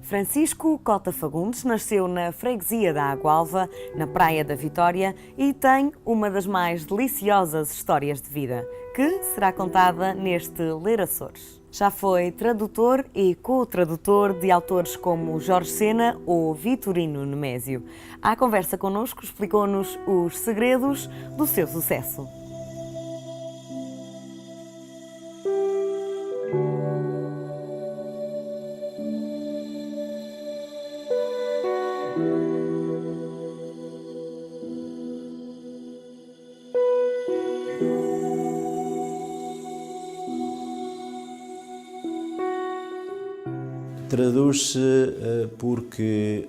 Francisco Cota Fagundes nasceu na freguesia da Água-Alva, na Praia da Vitória, e tem uma das mais deliciosas histórias de vida, que será contada neste Ler Açores. Já foi tradutor e co-tradutor de autores como Jorge Sena ou Vitorino Nemésio. À conversa connosco explicou-nos os segredos do seu sucesso. Traduz-se porque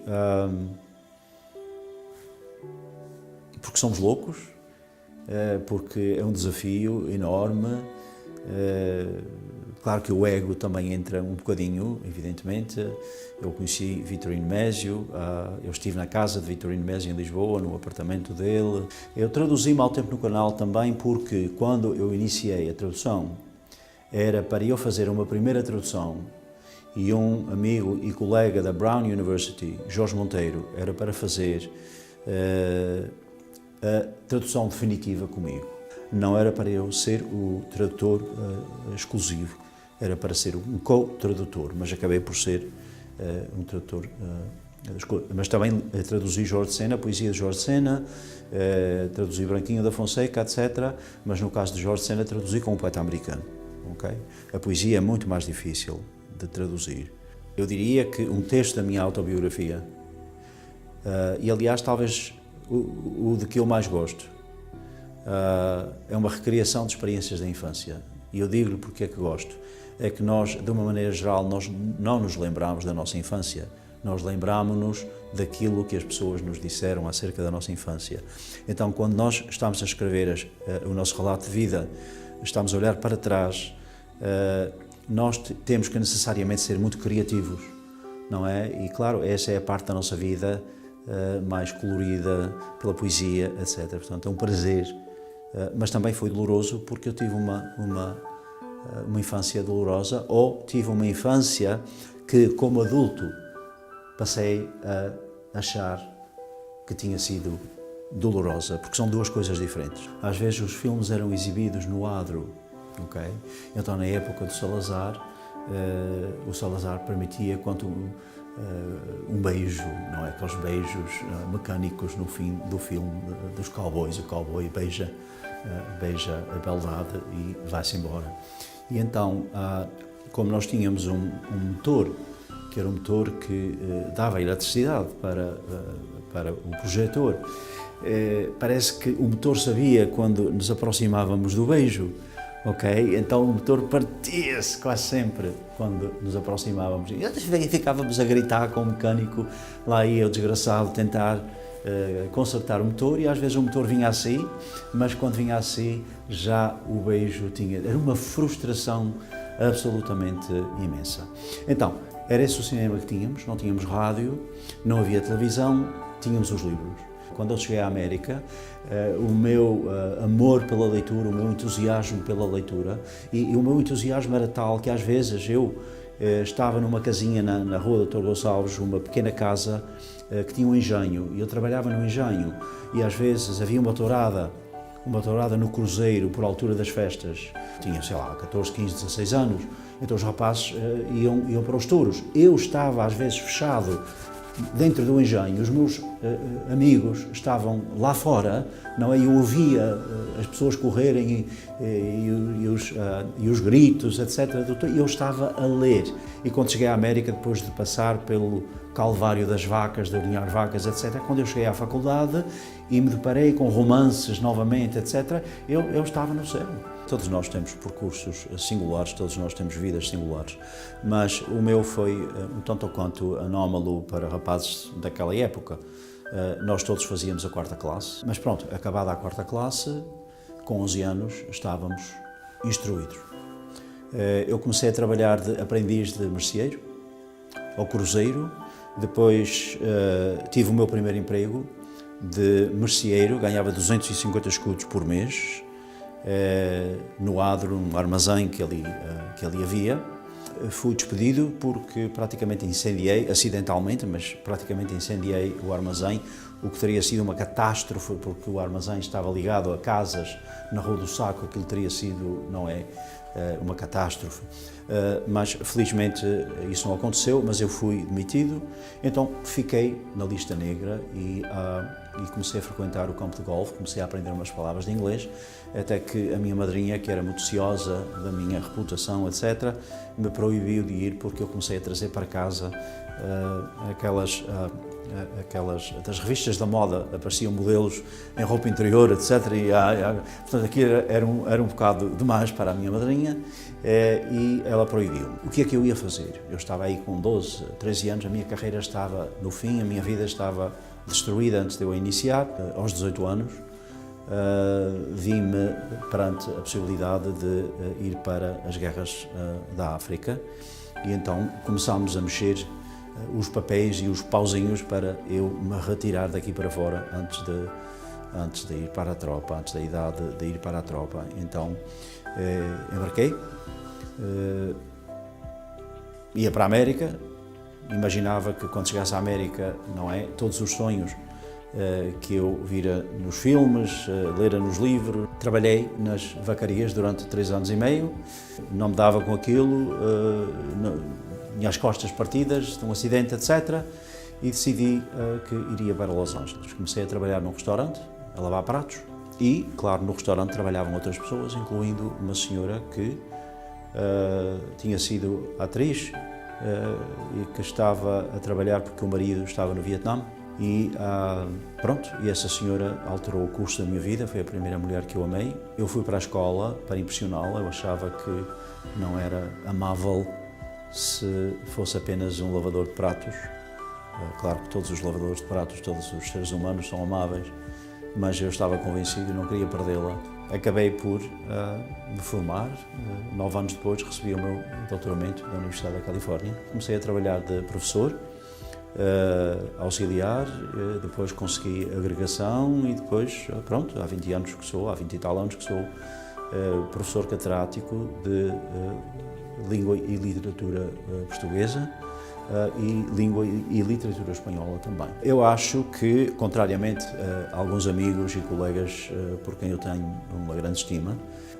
somos loucos, porque é um desafio enorme. Claro que o ego também entra um bocadinho, evidentemente. Eu conheci Vitorino Nemésio, eu estive na casa de Vitorino Nemésio em Lisboa, no apartamento dele. Eu traduzi Mau Tempo no Canal também porque quando eu iniciei a tradução era para eu fazer uma primeira tradução e um amigo e colega da Brown University, Jorge Monteiro, era para fazer a tradução definitiva comigo. Não era para eu ser o tradutor exclusivo, era para ser um co-tradutor, mas acabei por ser um tradutor. Mas também traduzi Jorge Sena, a poesia de Jorge Sena, traduzi Branquinho da Fonseca, etc. Mas no caso de Jorge Sena traduzi com um poeta americano. Okay? A poesia é muito mais difícil de traduzir. Eu diria que um texto da minha autobiografia, e aliás talvez o de que eu mais gosto, é uma recriação de experiências da infância. E eu digo-lhe porque é que gosto. É que nós, de uma maneira geral, nós não nos lembramos da nossa infância. Nós lembramos-nos daquilo que as pessoas nos disseram acerca da nossa infância. Então, quando nós estamos a escrever o nosso relato de vida, estamos a olhar para trás, nós temos que necessariamente ser muito criativos, não é? E claro, essa é a parte da nossa vida mais colorida pela poesia, etc. Portanto, é um prazer, mas também foi doloroso porque eu tive uma infância dolorosa, ou tive uma infância que, como adulto, passei a achar que tinha sido dolorosa, porque são duas coisas diferentes. Às vezes os filmes eram exibidos no adro. Okay? Então, na época do Salazar, o Salazar permitia um beijo, não é? Aqueles beijos mecânicos no fim do filme dos cowboys. O cowboy beija a beldade e vai-se embora. E então, como nós tínhamos um motor, que era um motor que dava eletricidade para o projetor, parece que o motor sabia quando nos aproximávamos do beijo. Ok? Então o motor partia-se quase sempre quando nos aproximávamos. E ficávamos a gritar com o mecânico, lá ia o desgraçado tentar consertar o motor, e às vezes o motor vinha assim, mas quando vinha assim já o beijo tinha... Era uma frustração absolutamente imensa. Então, era esse o cinema que tínhamos, não tínhamos rádio, não havia televisão, tínhamos os livros. Quando eu cheguei à América, o meu amor pela leitura, o meu entusiasmo pela leitura, e o meu entusiasmo era tal que às vezes eu estava numa casinha na rua Dr. Gonçalves, uma pequena casa que tinha um engenho, e eu trabalhava no engenho, e às vezes havia uma tourada no cruzeiro por altura das festas. Tinha, sei lá, 14, 15, 16 anos, então os rapazes iam para os touros. Eu estava às vezes fechado dentro do engenho, os meus amigos estavam lá fora, não é? Eu ouvia as pessoas correrem e os gritos, etc. E eu estava a ler. E quando cheguei à América, depois de passar pelo calvário das vacas, de alinhar vacas, etc., quando eu cheguei à faculdade e me deparei com romances novamente, etc., eu estava no céu. Todos nós temos percursos singulares, todos nós temos vidas singulares, mas o meu foi um tanto ou quanto anómalo para rapazes daquela época. Nós todos fazíamos a 4ª classe, mas pronto, acabada a 4ª classe, com 11 anos, estávamos instruídos. Eu comecei a trabalhar de aprendiz de merceeiro, ao cruzeiro, depois tive o meu primeiro emprego de merceeiro, ganhava 250 escudos por mês, no adro, num armazém que ali havia, Fui despedido porque praticamente incendiei, acidentalmente, mas praticamente incendiei o armazém, o que teria sido uma catástrofe, porque o armazém estava ligado a casas na Rua do Saco, aquilo teria sido, não é, uma catástrofe. Mas felizmente isso não aconteceu, mas eu fui demitido, então fiquei na lista negra e comecei a frequentar o campo de golfe, comecei a aprender umas palavras de inglês, até que a minha madrinha, que era muito ciosa da minha reputação, etc., me proibiu de ir porque eu comecei a trazer para casa aquelas das revistas da moda, apareciam modelos em roupa interior, etc. Portanto, aquilo era um bocado demais para a minha madrinha e ela proibiu. O que é que eu ia fazer? Eu estava aí com 12, 13 anos, a minha carreira estava no fim, a minha vida estava destruída antes de eu a iniciar. Aos 18 anos, vi-me perante a possibilidade de ir para as guerras da África e então começámos a mexer os papéis e os pauzinhos para eu me retirar daqui para fora antes de ir para a tropa, antes da idade de ir para a tropa. Então embarquei, ia para a América, imaginava que quando chegasse à América, não é, todos os sonhos que eu vira nos filmes, lera nos livros. Trabalhei nas vacarias durante 3 anos e meio, não me dava com aquilo, tinha as costas partidas de um acidente, etc. E decidi que iria para Los Angeles. Comecei a trabalhar num restaurante, a lavar pratos e, claro, no restaurante trabalhavam outras pessoas, incluindo uma senhora que tinha sido atriz e que estava a trabalhar porque o marido estava no Vietnã. E pronto, e essa senhora alterou o curso da minha vida, foi a primeira mulher que eu amei. Eu fui para a escola para impressioná-la, eu achava que não era amável se fosse apenas um lavador de pratos. Claro que todos os lavadores de pratos, todos os seres humanos são amáveis, mas eu estava convencido e não queria perdê-la. Acabei por me formar, 9 anos depois recebi o meu doutoramento da Universidade da Califórnia. Comecei a trabalhar de professor, auxiliar, depois consegui agregação e depois, pronto, há 20 anos que sou, há 20 e tal anos que sou professor catedrático de língua e literatura portuguesa e língua e literatura espanhola também. Eu acho que, contrariamente a alguns amigos e colegas por quem eu tenho uma grande estima,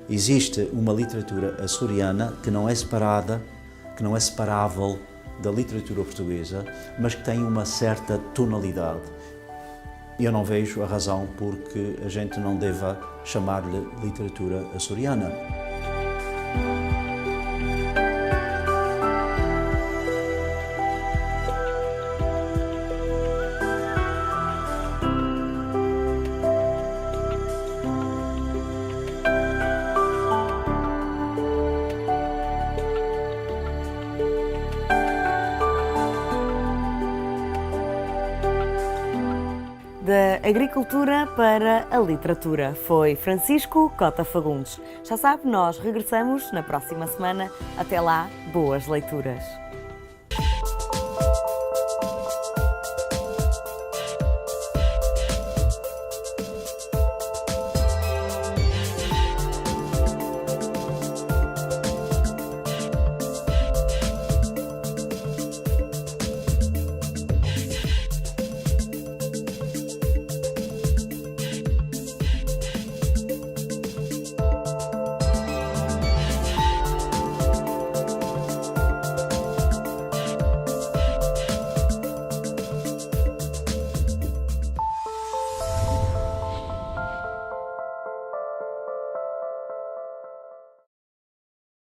existe uma literatura açoriana que não é separada, que não é separável da literatura portuguesa, mas que tem uma certa tonalidade. Eu não vejo a razão por que a gente não deva chamar-lhe literatura açoriana. Da agricultura para a literatura, foi Francisco Cota Fagundes. Já sabe, nós regressamos na próxima semana. Até lá, boas leituras.